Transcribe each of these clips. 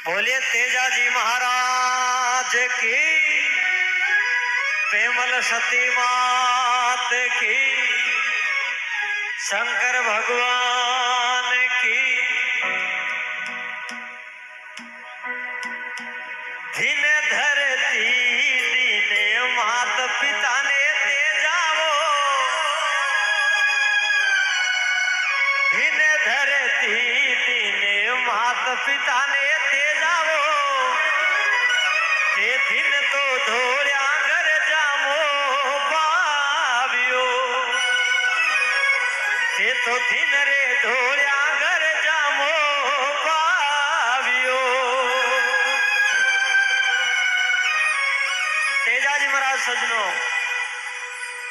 बोलिए तेजाजी महाराज की, पेमल सती मात की, शंकर भगवान की। दिन धरती दीने मात पिता ने तेजावो, दिन धरती दीने मात पिता ने तेजावो, ते दिन तो धोळ्या घर जामो पाव्यो, ते तो दिन रे धोळ्या घर जामो पाव्यो। तेजाजी महाराज सजनो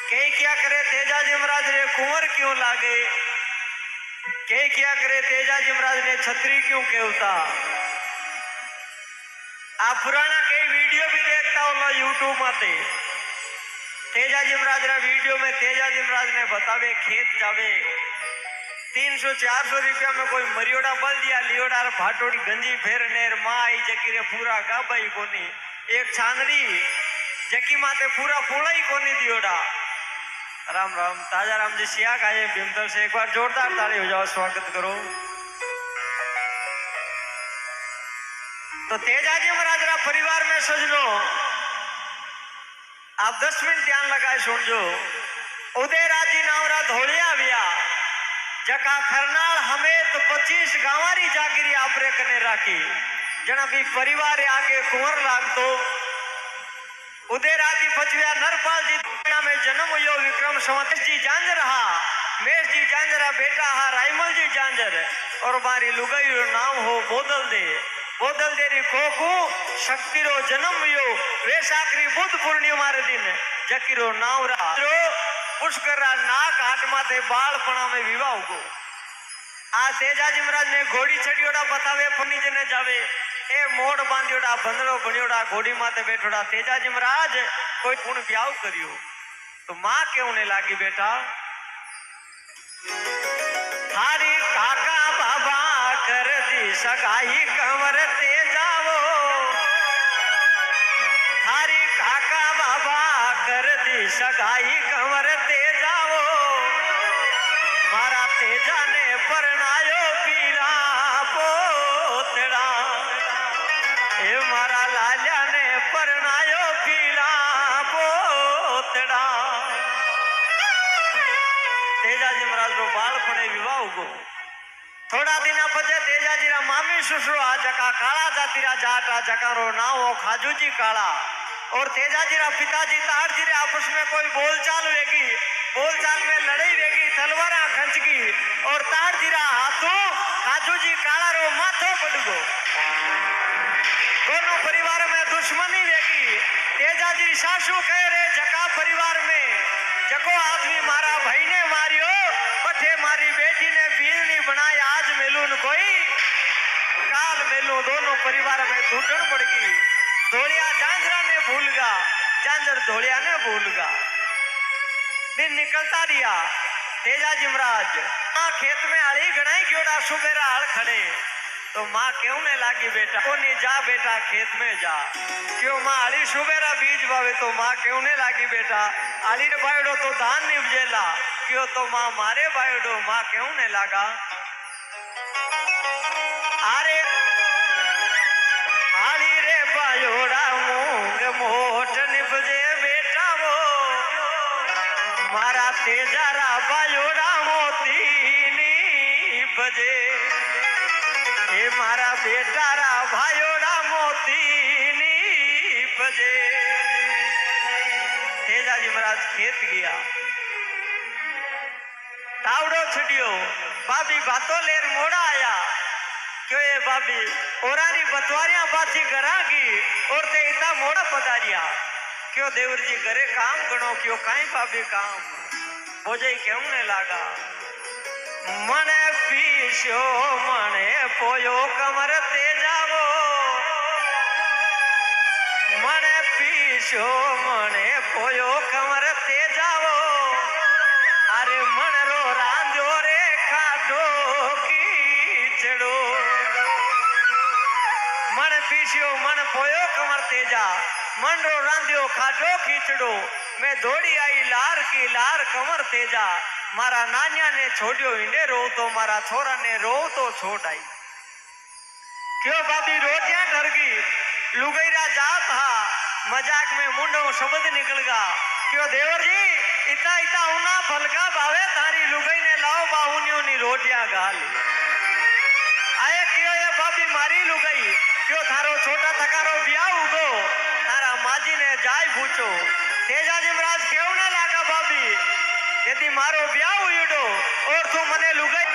के क्या करे, तेजाजी महाराज रे कुंवर क्यों लागे, के क्या करे तेजाजी महाराज ने छत्री क्यों केवता। आ पुराना कई वीडियो भी देखता हो यूट्यूब माते। तेजाजी महाराज रा वीडियो में तेजाजी महाराज ने बतावे खेत जावे 300-400 रुपया में कोई मरियोड़ा बल दिया लियोड़ा भाटोड़ी गंजी फेर नेर माँ आई जकी रे पूरा गाबाई कोनी, एक छानड़ी जकी माते पूरा फूलाई कोनी दियोड़ा। राम राम ताजा राम जी सियाग आए भीमतर से, एक बार जोरदार ताली हो जाओ, स्वागत करो। तो तेजाजी महाराज रा परिवार में सजनो आप 10 मिनट ध्यान लगाए सुनजो। उदयराजी नावरा धोलिया व्या जका खरनाल हमें तो 25 गांवारी जागिरी आपरे कने राखी, जना भी परिवार आगे कुंवर लागतो। उदयराजी पचव्या नरपाल जी में जन्म हुयो विक्रम संवत जी जांजर हा, मेष जी जांजरा बेटा हा रायमल जी जांजर, और मारी लुगाई नाम हो बोदल दे, बोदल देरी खोखू शक्ति रो जन्म हुयो वैशाखरी बुध पूर्णिमा रे दिन जकीरो नाम रा पुष्करा नाक हाथ माथे बालपणा में विवाह गो। आ तेजाजी महाराज ने घोड़ी चढ़ियोड़ा बतावे फनी जने जावे, ए मोड़ बांधियोड़ा बंदड़ो बनियोड़ा घोड़ी माथे बैठोड़ा। तेजाजी महाराज कोई पुण ब्याह करियो तो मां क्यों ने लागी बेटा, थारी काका बाबा कर दी सगाई कंवर तेजावो, थारी काका बाबा कर दी सगाई कंवर तेजावो, मारा तेजा ने परणायो पीला पोतड़ा, ए मारा लाल्या ने परणायो पीला पोतड़ा। तेजाजी महाराज रो बालपणे विवाह गो। थोड़ा दिन पछे तेजाजी रा मामी ससुरो आ जका काला जातिरा जाट आ जका रो नाम खाजूजी काला, और तेजाजी रा पिताजी तारजी रे आपस में कोई बोलचाल वेगी, बोलचाल में लड़ाई वेगी, तलवारा खंचगी, और तारजी रा हाथों खाजूजी काला रो माथो पड़गो। दोनों परिवार में दुश्मनी वेगी। तेजाजी सासू कह रे जका परिवार में जको आदमी मारा भाई ने मारियो पठे मारी बेटी ने बीरनी बनाई, आज मेलून कोई काल मेलू। दोनों परिवार में टूटन पड़गी। धोलिया जांजरा ने भूलगा, जांजर धोलिया ने भूलगा। दिन निकलता रिया। तेजाजी महाराज मां खेत में आड़ी गणाई क्योड़ा सुबेरा हल खड़े, तो माँ क्यों ने लागी बेटा कोनी जा बेटा खेत में जा, क्यों माँ आली सुबेरा बीज बावे तो माँ क्यों ने लागी बेटा, आली रे बायडो तो धान निपजेला, क्यों तो माँ मारे बायडो माँ क्यों ने लागा। अरे आली रे बायोड़ा मूंग मोट निपजे बेटा वो, मारा तेजारा बायोड़ा मोती निपजे, ए मारा बेटा रा भायोड़ा मोती निपजे। तेजाजी महाराज खेत गया, तावड़ो छड़ियो, बाबी बातों लेर मोड़ा आया, क्यों ये बाबी ओरानी बतवारियां पाछी गरागी और ते इतना मोड़ा पधारिया, क्यों देवर जी घरे काम गणो, क्यों काई बाबी काम बोझे क्यों ने लागा। मने पीछो मने पोयो कमर तेजावो, मने पीछो मने पोयो कमर तेजावो, अरे मन रो रांधो रे खाटो कीचड़ो, मन पीसियो मन पोयो कमर तेजा मन रो रांधियो खाटो खीचड़ो मैं दौड़ी आई लार की लार कमर तेजा मारा नान्या ने छोड़ियो इने रो तो मारा छोरा ने रो तो छोड़ आई क्यों भाभी रोटियां डर गई लुगैरा जात हा मजाक में मुंडो शब्द निकलगा क्यों देवर जी इतना इतना उना फलका भावे थारी लुगई ने लाओ बाहुनियों नी रोटियां गाली आए क्यों ये भाभी मारी लुगई क्यों थारो छोटा थकारो ब्याह उगो तारा माजी ने जाय पूछो तेजाजी महाराज क्यों ने लागा भाभी यदि मारो ब्याह उड़ो और तू मने लुगई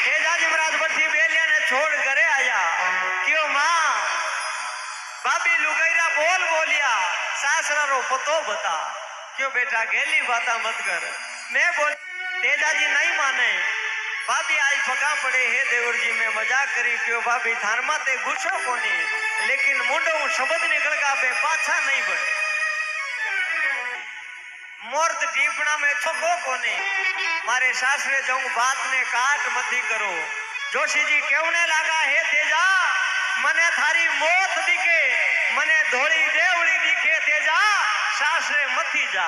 तेजाजी महाराज बच्ची बेलिया ने छोड़ घरे आया क्यों मां भाभी लुगैरा बोल बोलिया सासरा रो पतो बता क्यों बेटा गेली बाता मत कर मैं बोल तेजाजी नहीं माने भाभी आज पगा पड़े हे देवर जी में मजाक करी क्यों भाभी थारमा ते गुस्सो कोनी लेकिन मुंडो शब्द निकल गा बे पाछा नहीं बढ़े मोर्द टीपना में छको कोनी मारे सासरे जाऊं बात ने काट मती करो जोशी जी केवने लागा हे तेजा मने थारी मौत दिखे मने धोली देवली दिखे तेजा सासरे मती जा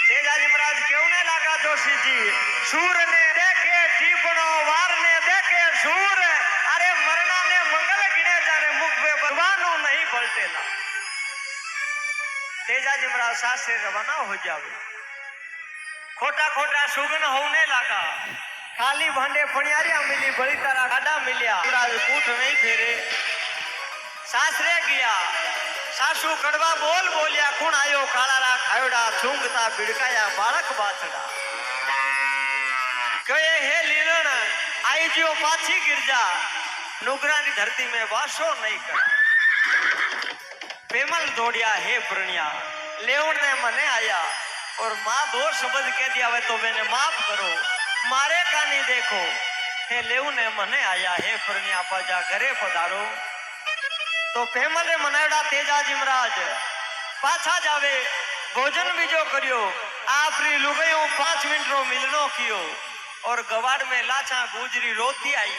तेजाजी महाराज केवने लागा जोशी जी सूर ने देखे टीपणो वार ने देखे सूर अरे मरना ने मंगल गिने जाने मुख पे भगवान नहीं पलटेला तेजाजी महाराज सासरे रवाना हो जावे खोटा खोटा सुगन होने लगा खाली भांडे फणियारिया मिली बड़ी तारा गाडा मिलिया महाराज कूट नहीं फेरे सासरे गया सासू कड़वा बोल बोलिया कुण आयो काळारा खायोड़ा छूंगता बिड़काया बालक बाछड़ा कहे हे लीलन आई जियो पाछी गिरजा नुगरा की धरती में वासो नहीं कर पेमल दौड़िया हे प्रणिया लेवण ने मने आया और माँ दो शब्द कह दिया वे तो मैंने माफ करो मारे का नहीं देखो हे लेव ने मने आया हे प्रणिया पाजा घरे पधारो तो पेमल ने मनावड़ा तेजाजी महाराज पाछा जावे भोजन बीजो करियो आपरी लुगायो 5 मिनट रो मिलनो कियो और गवाड़ में लाछा गुजरी रोती आई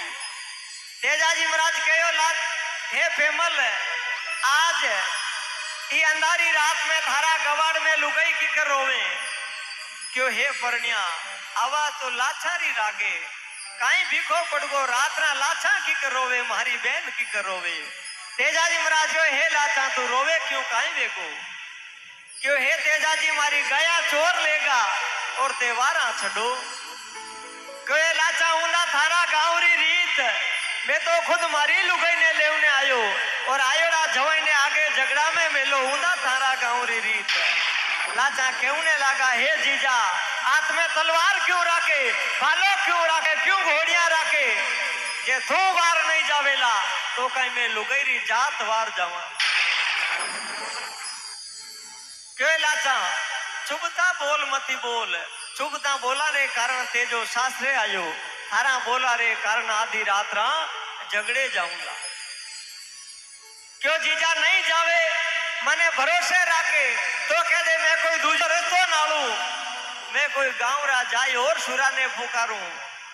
तेजाजी महाराज कहो लाच हे पेमल आज ये अंधारी रात में थारा गवाड़ में लुगाई की कर रोवे क्यों हे परनिया आवा तो लाछारी रागे काई भीखो पड़गो रात ना लाछा की कर रोवे मारी बहन की कर रोवे तेजाजी महाराज क्यों हे लाछा तू रोवे क्यों काई देखो क्यों हे तेजाजी मारी गया चोर लेगा और तेवारा छड़ो क्यों लाचा ऊंदा थारा गावरी रीत मैं तो खुद मारी लुगाई ने लेवने आयो और आयोड़ा जवाई ने आगे झगड़ा में मेलो ऊंदा थारा गावरी रीत लाचा केवने लगा हे जीजा हाथ में तलवार क्यों राखे भालो क्यों राखे क्यों घोड़िया राखे जे थो वार नहीं जावेला तो कहीं मैं लुगैरी जात वार जावा क्यों लाचा चुभता बोल मती बोल चुभता बोला रे कारण तेजो सासरे आयो थारा बोला रे कारण आधी रात रा झगड़े जाऊंगा क्यों जीजा नहीं जावे मने भरोसे राखे तो कह दे मैं कोई दूसरा रस्तो नालू मैं कोई गांव रा जाय और सुरा ने पुकारूं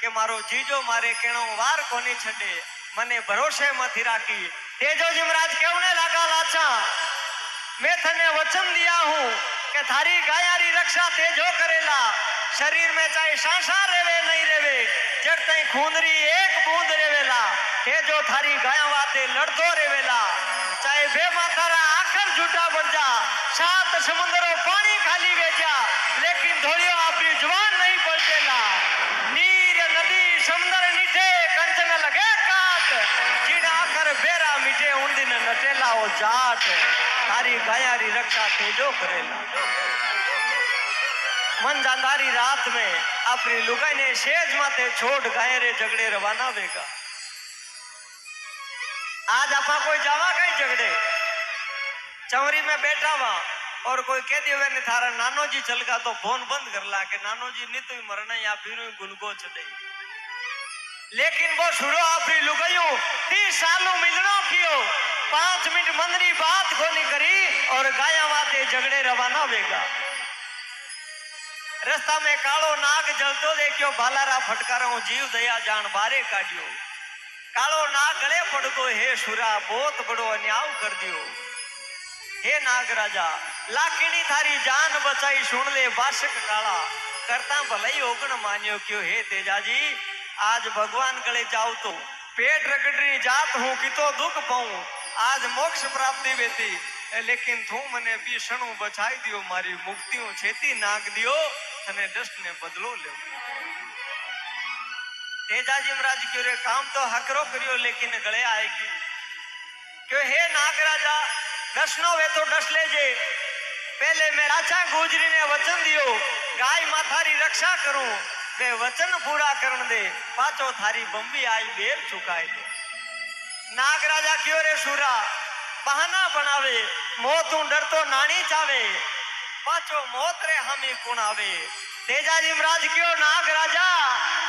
के मारो जीजो मारे केणो वार कोनी छड़े मने भरोसे मथी राखी तेजोजी महाराज केवने लागा लाचा मैं थने वचन दिया हूं कि थारी गायारी रक्षा तेजो करेला शरीर में चाहे सांसा रेवे नहीं रेवे जब तई खूंदरी एक बूंद रेवेला तेजो थारी गाया वाते लड़तो रेवेला चाहे बेमातारा आखर झूठा बन जा 7 समुद्रों पानी खाली वेचा लेकिन धोलियो आपकी जुबान नहीं पलटेला नीर नदी समुद्र नीचे कंचन लगे काट जिन आखर बेरा मीठे उन दिन नटेला ओ जाट थारी गायारी रक्षा तेजो करेला मन जानदारी रात में अपनी लुगाई ने शेज माते छोड़ गाय रे झगड़े रवाना वेगा आज आपा कोई जावा कहीं झगड़े चवरी में बैठा हुआ और कोई कह दियो ने थारा नानो जी चल गया तो फोन बंद कर ला के नानो जी नहीं तो मरना या फिर गुलगो चले लेकिन वो शुरू अपनी लुगाइयों 30 सालों मिलनो कियो 5 मिनट मंदरी बात खोनी करी और गाया वाते झगड़े रवाना वेगा रस्ता में कालो नाग जलतो देखियो भालारा फटकारो जीव दया जान बारे काढ़ियो कालो नाग गले पड़ गो हे सुरा बहुत बड़ो अन्याय कर दियो। हे नागराजा लाखनी थारी जान बचाई सुन ले बाशक काला करता भलाई ओगण मान्यो क्यों। हे तेजाजी आज भगवान गले जाऊ तो पेट रगड़नी जात हूं कि तो दुख पाऊं आज मोक्ष प्राप्ति बेती लेकिन तू मने बीसणु बचाई दियो मारी मुक्तियों छेती नाग दियो तने दस्ट ने बदलो ले। तेजाजी महाराज क्यों रे काम तो हकरो करियो लेकिन गले आएगी क्यों। हे नागराजा दसनो वे तो दस ले जे पहले मैं राजा गुजरी ने वचन दियो गाय माथारी रक्षा करूं वे वचन पूरा करन दे पाचो थारी बंबी आई बेर चुकाए दे। नागराजा क्यों रे सुरा बहाना बनावे मौत डर तो नानी चावे पाचो मौत रे हमी कुण आवे। तेजाजी महाराज क्यों नागराजा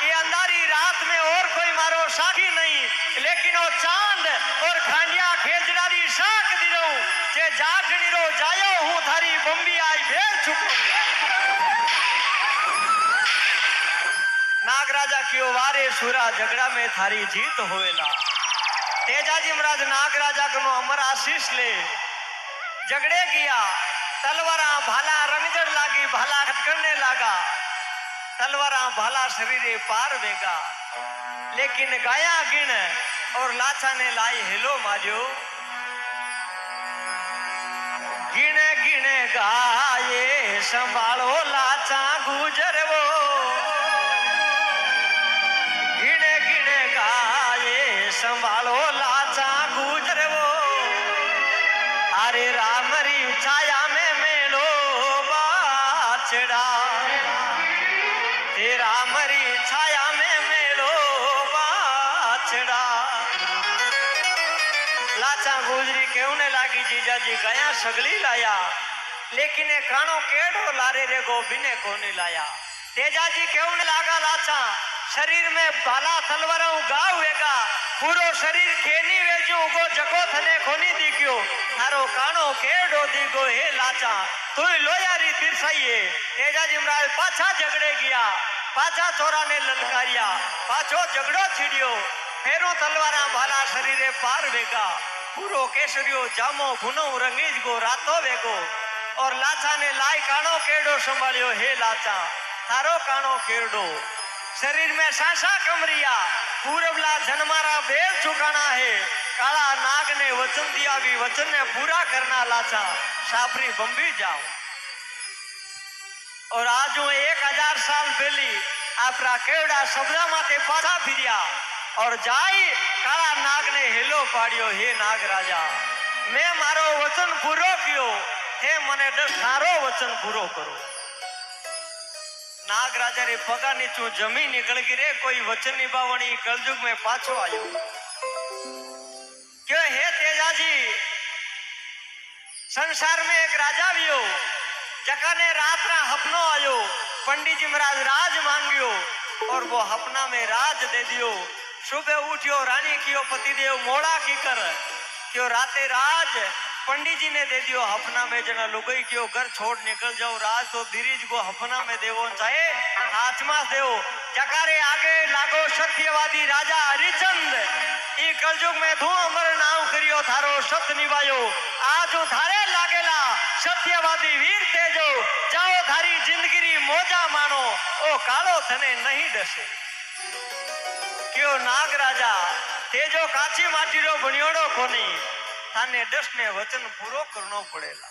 ये अंधारी रात में और कोई मारो साखी नहीं लेकिन वो चांद और खांडिया खेजड़ा दी साख दिरो जे जागनी रो जायो हूं थारी बंबी आई भेल चुको। नागराजा क्यों वारे सुरा झगड़ा में थारी जीत होएला। तेजाजी महाराज नागराजा को अमर आशीष ले झगड़े किया तलवारा भाला रंगजड़ लागी भाला खटकने लगा तलवारा भाला शरीरे पार वेगा लेकिन गाया गिण और लाचा ने लाई हेलो मारियो गिण गिण गाये संभालो लाचा गुजरवो गिण गिण गाये संभालो लाचा गुजरवो अरे रामरी छाया में मेलो बाछड़ा तेरा मरी छाया में मेलो बाछड़ा। लाचा गुजरी केवने लागी जीजा जी गया सगली लाया लेकिन ए कानो केड़ो लारे रे गो बिने कोनी लाया। तेजाजी केवने लागा लाचा शरीर में भाला तलवारों गावेगा पूरो शरीर खेनी वेजू गो जको थने कोनी दिक्यो थारो कानो केड़ो दीगो हे लाचा तू लोयारी तिरसाइए। तेजाजी महाराज पाछा झगड़े गया पाछा छोरा ने ललकारिया पाछो झगड़ो छिड़ियो फेरो तलवारा भाला शरीरे पार वेगा पूरो केसरियो जामो गुनो रंगीज गो रातो वेगो और लाचा ने लाई कानो केड़ो संभालियो हे लाचा थारो कानो केड़ो शरीर में सासा कमरिया पूरबला जनमारा बेल चुकाना है काला नाग ने वचन दिया भी वचन ने पूरा करना लाचा सापरी बंबी जाओ। और आज 1000 साल पहली आपरा केवड़ा शब्दा माते पाछा फिरिया और जाई काला नाग ने हेलो पाड़ियो हे नाग राजा मैं मारो वचन पूरो कियो हे मने दस थारो वचन पूरो करो। नाग राजा रे पगा नीचू जमीन निकल गई रे कोई वचन निभावणी कलयुग में पाछो आयो क्यों। हे तेजाजी संसार में एक राजा वियो जका ने रात रा हपनो आयो पंडित जी महाराज राज मांगियो और वो हपना में राज दे दियो। सुबह उठियो रानी कियो पतिदेव मोड़ा की कर क्यों राते राज पंडित जी ने दे दियो हपना में जना लुगई क्यों घर छोड़ निकल जाओ राज तो धीरज को हपना में देवो चाहे हाथ में देवो जकारे आगे लागो सत्यवादी राजा हरिचंद ई कलयुग में धू अमर नाम करियो थारो सत निभायो आज थारे लागेला सत्यवादी वीर तेजो जाओ थारी जिंदगी मोजा मानो ओ कालो थने नहीं डसे। क्यों नाग राजा तेजो काची माटी रो बनियोड़ो कोनी थाने डस ने वचन पूरो करनो पड़ेला।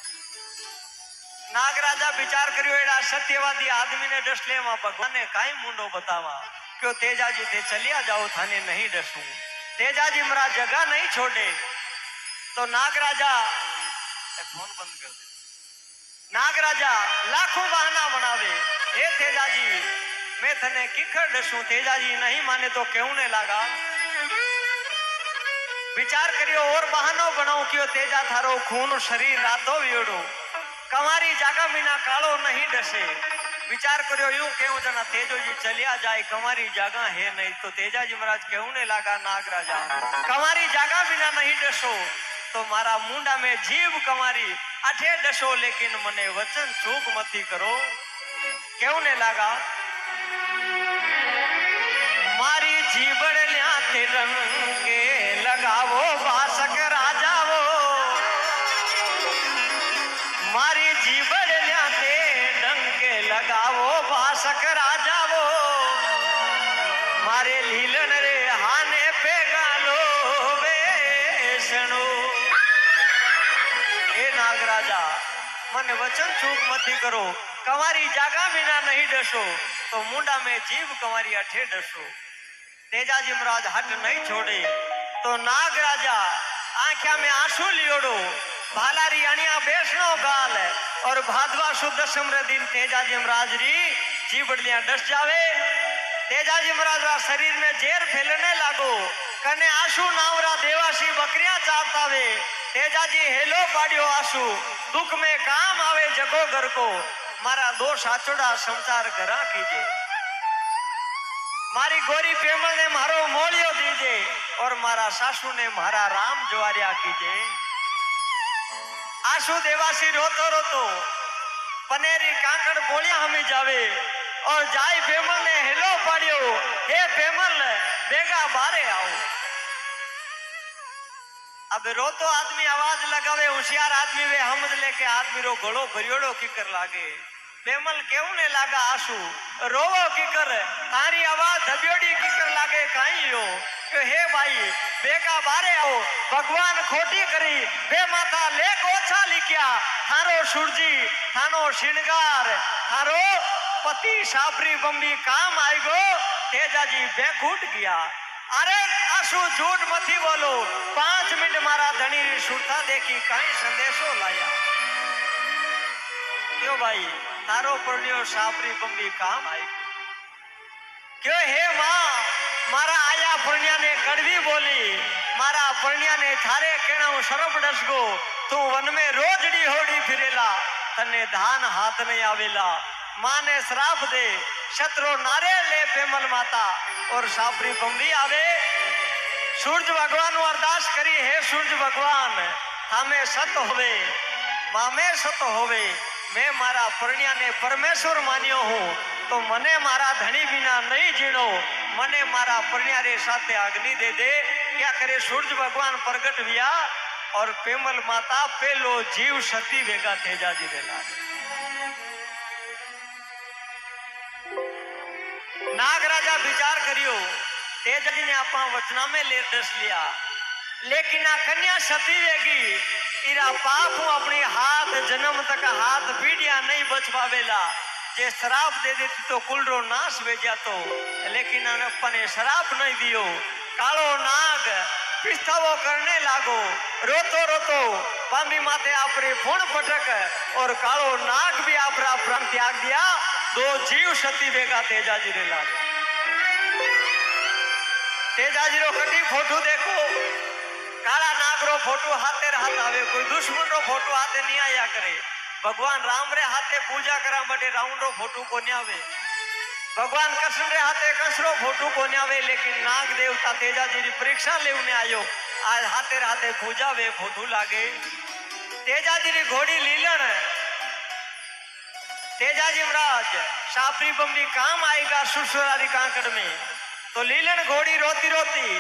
नाग राजा विचार करियो एड़ा सत्यवादी आदमी ने डस ले मा भगवान ने काई मुंडो बतावा क्यों तेजाजी ते चलिया जाओ थाने नहीं डसूं। तेजाजी महाराज जगह नहीं छोड़े तो नाग राजा फोन बंद कर दे। नाग राजा लाखों बहाना बनावे हे तेजाजी मैं थने किखर डसूं। तेजाजी नहीं माने तो क्यों ने लागा विचार करियो और बहानो बनाओ क्यों तेजा थारो खून शरीर रातो वियोड़ो कमारी जागा बिना कालो नहीं डसे। विचार करियो यूं क्यों जना तेजो जी चलिया जाए कमारी जागा है नहीं तो तेजाजी महाराज क्यों ने लागा नाग राजा कमारी जागा बिना नहीं डसो तो मारा मुंडा में जीव कमारी अठे डसो लेकिन मने वचन चूक मती करो क्यों ने लागा मारी जीवड़ ल्या रंग સકર આ જાવો મારે લીલણ રે હાને પેગાલો બેસણો હે નાગરાજા મને વચન ચૂક મથી કરો कंवारी जागा बिना नहीं डसो तो मुंडा में जीव कंवारी अठे डसो तेजाजी महाराज हट नहीं छोड़े तो नाग राजा आंखिया में आंसू लियोड़ो भालारी अणिया बेसनो गाल और भादवा शुद्ध दशम रे दिन तेजाजी महाराज री जीवड़िया डस जावे तेजाजी महाराज रा शरीर में जेर फैलने लागो कने आंसू नावरा देवासी बकरियां चाहता वे तेजाजी हेलो पाड़ियो आंसू दुख में काम आवे जगो घर को मारा दो साचोड़ा संसार घरा कीजे मारी गोरी पेमल ने मारो मोलियो दीजे और मारा सासू ने मारा राम जवारिया कीजे आंसू देवासी रोतो रोतो पनेरी काकड़ बोलिया हमी जावे और जाई पेमल ने हेलो पाड़ियो हे पेमल बेगा बारे आओ अब रोतो आदमी आवाज लगावे होशियार आदमी वे हमद लेके आदमी रो गलो भरियोड़ो कीकर लागे पेमल केवू ने लागा आंसू रोवो कीकर तारी आवाज धबियोड़ी कीकर लागे काई हो कि हे भाई बेगा बारे आओ भगवान खोटी करी बे माता लेख ओछा लिखिया थारो सूरजी थानो श्रृंगार थारो पति साबरी बम्बी काम आई गो तेजाजी बेखूट गया अरे आंसू झूठ मती बोलो 5 मिनट मारा धनी सुरता देखी कई संदेशो लाया क्यों भाई तारो पुण्यो साबरी बम्बी काम आई क्यों हे मां मारा आया पुण्या ने कड़वी बोली मारा पुण्या ने थारे केणा सरप डसगो तू वन में रोजड़ी होड़ी फिरेला तने धान हाथ नहीं आवेला मां ने श्राप दे शत्रु नारे ले पेमल माता और साबरी बम्बी आवे सूरज भगवान अरदास करी हे सूरज भगवान हमें सत होवे मामे सत होवे मैं मारा पुण्या ने परमेश्वर मान्यो हूँ तो मने मारा धनी बिना नहीं जीणो मने मारा पुण्या रे साथे अग्नि दे दे क्या करे सूरज भगवान प्रगट हुआ और पेमल माता पेलो जीव सती वेगा तेजाजी रे लागे नाग राजा विचार करियो तेजाजी ने अपना वचना में ले दस लिया लेकिन आ कन्या सती वेगी इरा पाप हूँ अपनी हाथ जन्म तक हाथ पीढ़िया नहीं बच पावेला जे शराब दे देती तो कुलरो नाश वे जातो लेकिन अपने शराब नहीं दियो कालो नाग पिस्तावो करने लागो रोतो रोतो बांबी माते आपरे फोन पटक और कालो नाग भी आपरा प्राण त्याग दिया 2 जीव सती बेगा तेजाजी रे लागे तेजाजी रो कटी फोटो देखो काला नाग रो फोटो हाथे हाथ आवे कोई दुश्मन रो फोटो हाथे नहीं आया करे भगवान राम रे हाथे पूजा करा बटे रावण रो फोटो को नहीं आवे भगवान कृष्ण रे हाथे कसरो फोटो को नहीं आवे लेकिन नाग देवता तेजाजी री परीक्षा लेने आयो आज हाथे हाथे पूजा वे फोटो लागे तेजाजी री घोड़ी लीलन तेजाजी महाराज साबरी बम्बी काम आएगा सुसुरारी कांकड़ में तो लीलन घोड़ी रोती रोती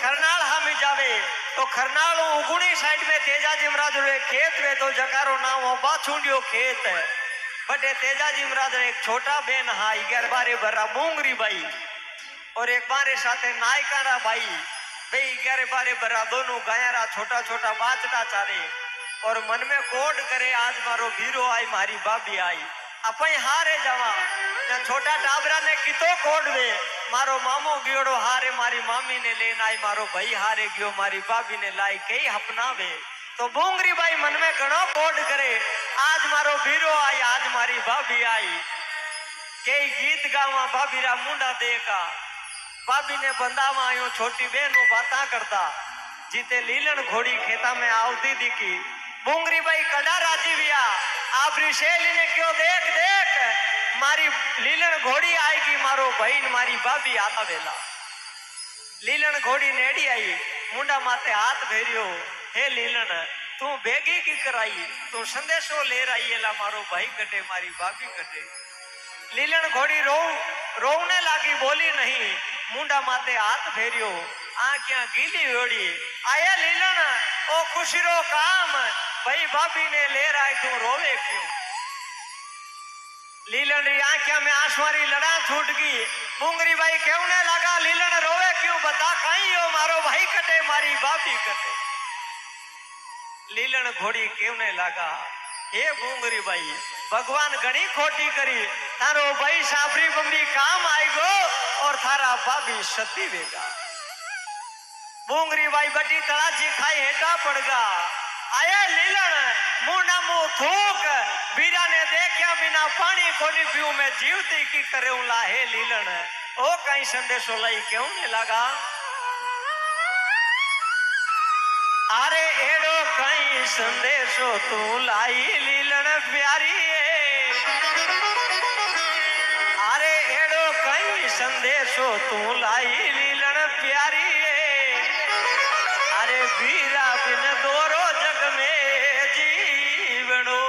खरनाल हामी जावे तो खरनाल उगुनी साइड में तेजाजी महाराज रे खेत में तो जकारो नाम बाछुंडियो खेत बटे तेजाजी महाराज एक छोटा बेन हा 11 बारे भरा मूंगरी बाई और एक बारे साथे नायकारा बाई बे 11 बारे भरा दोनों गायरा छोटा छोटा बाचड़ा चारे और मन में कोड करे आज मारो भीरो आई मारी बाबी आई अपई हारे जावा छोटा टाबरा ने कितो कोड वे मारो मामो गियोड़ो हारे मारी मामी ने लेन आई मारो भाई हारे गयो मारी बाबी ने लाई कई अपनावे तो बूंगरी बाई मन में घणो कोड करे आज मारो भीरो आई आज मारी भाभी आई कई गीत गावा भाभी रा मुंडा देखा भाभी ने बंदावा आयो छोटी बहनों बाता करता जीते लीलन घोड़ी खेता में आवती दिखी बूंगरी बाई कड़ा राजी विया आपरी शेली ने क्यों देख देख मारी लीलन घोड़ी आएगी मारो बहन मारी भाभी आता वेला लीलन घोड़ी नेड़ी आई मुंडा माते हाथ भेरियो हे लीलन तू बेगी की कराई तू संदेशो ले रही है ला मारो भाई कटे मारी भाभी कटे लीलन घोड़ी रोने लागी बोली नहीं मुंडा माते हाथ फेरियो आंखियां गीली होड़ी आया लीलन ओ खुशी रो काम भाई भाभी ने ले रहा है तू रोवे क्यों लीलन री आंखिया में आंसुआरी लड़ा छूट गई। बुंगरी भाई कहने लगा लीलन रोवे क्यों बता कहीं हो मारो भाई कटे मारी भाभी कटे। लीलन घोड़ी कहने लगा हे बुंगरी भाई भगवान घणी खोटी करी थारो भाई साफरी बम्बी काम आएगो और थारा भाभी सती वेगा। बुंगरी भाई बटी तड़ाची खाई हेटा पड़गा। आया लीलन मुंडा मुंह थूक बीरा ने देखा बिना पानी कोनी पीऊ में जीवती की करे लाहे लीलन ओ कहीं संदेशो लाई क्यों ने लगा। अरे एड़ो कहीं संदेशो तू लाई लीलन प्यारी अरे एड़ो कहीं संदेशो तू लाई लीलन प्यारी अरे बीरा बिन दोरो जग में जीवनो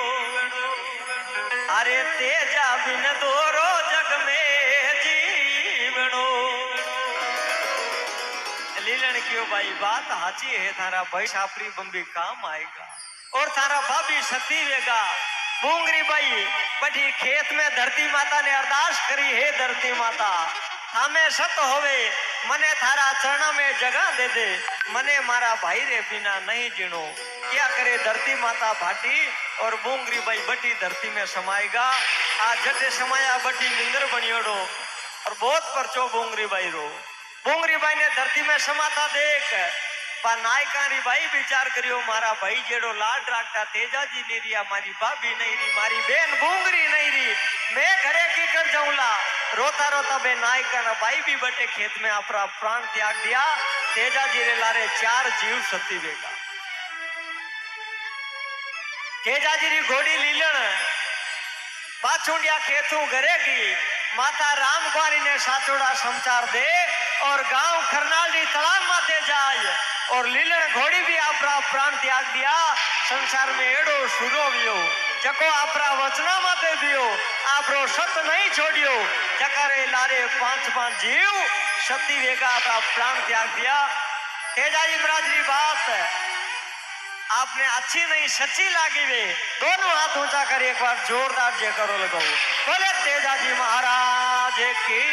अरे तेजा बिन दोरो जग में जीवनो। लीलन क्यों भाई बात हाची है थारा भाई साफरी बम्बी काम आएगा और थारा भाभी सती वेगा। बुंगरी भाई बड़ी खेत में धरती माता ने अरदास करी है धरती माता हमें सत होवे मने थारा चरण में जगह दे दे मने मारा भाई रे बिना नहीं जीणो। क्या करे धरती माता भाटी और बुंगरी भाई बटी धरती में समाएगा। आज जटे समाया बटी निंदर बनियोड़ो और बहुत परचो बुंगरी भाई रो। बुंगरी भाई ने धरती में समाता देख पा नायकारी भाई विचार करियो मारा भाई जेड़ो लाड राखता तेजा जी नहीं रिया मारी भाभी नहीं रही मारी बेन बुंगरी नहीं रही मैं घरे की कर जाऊंला। रोता रोता बे नायका ना भाई भी बटे खेत में अपना प्राण त्याग दिया। तेजा जी रे लारे 4 जीव सती वेगा। तेजा जी री घोड़ी लीलन बाछुंडिया खेतू घरेगी माता राम कुमारी ने साचोड़ा समाचार दे और गांव खरनाल री तलाब माते जाए और लीलन घोड़ी भी अपना प्राण त्याग दिया। संसार में एड़ो शुरो वियो जको अपना वचना माते दियो आपरो सत नहीं छोड़ियो जकारे लारे 5 जीव सती वेगा अपना प्राण त्याग दिया। तेजा जी महाराज री बात आपने अच्छी नहीं सच्ची लागी वे दोनों हाथ ऊंचा कर एक बार जोरदार जय करो लगाओ बोले तेजा जी महाराज की।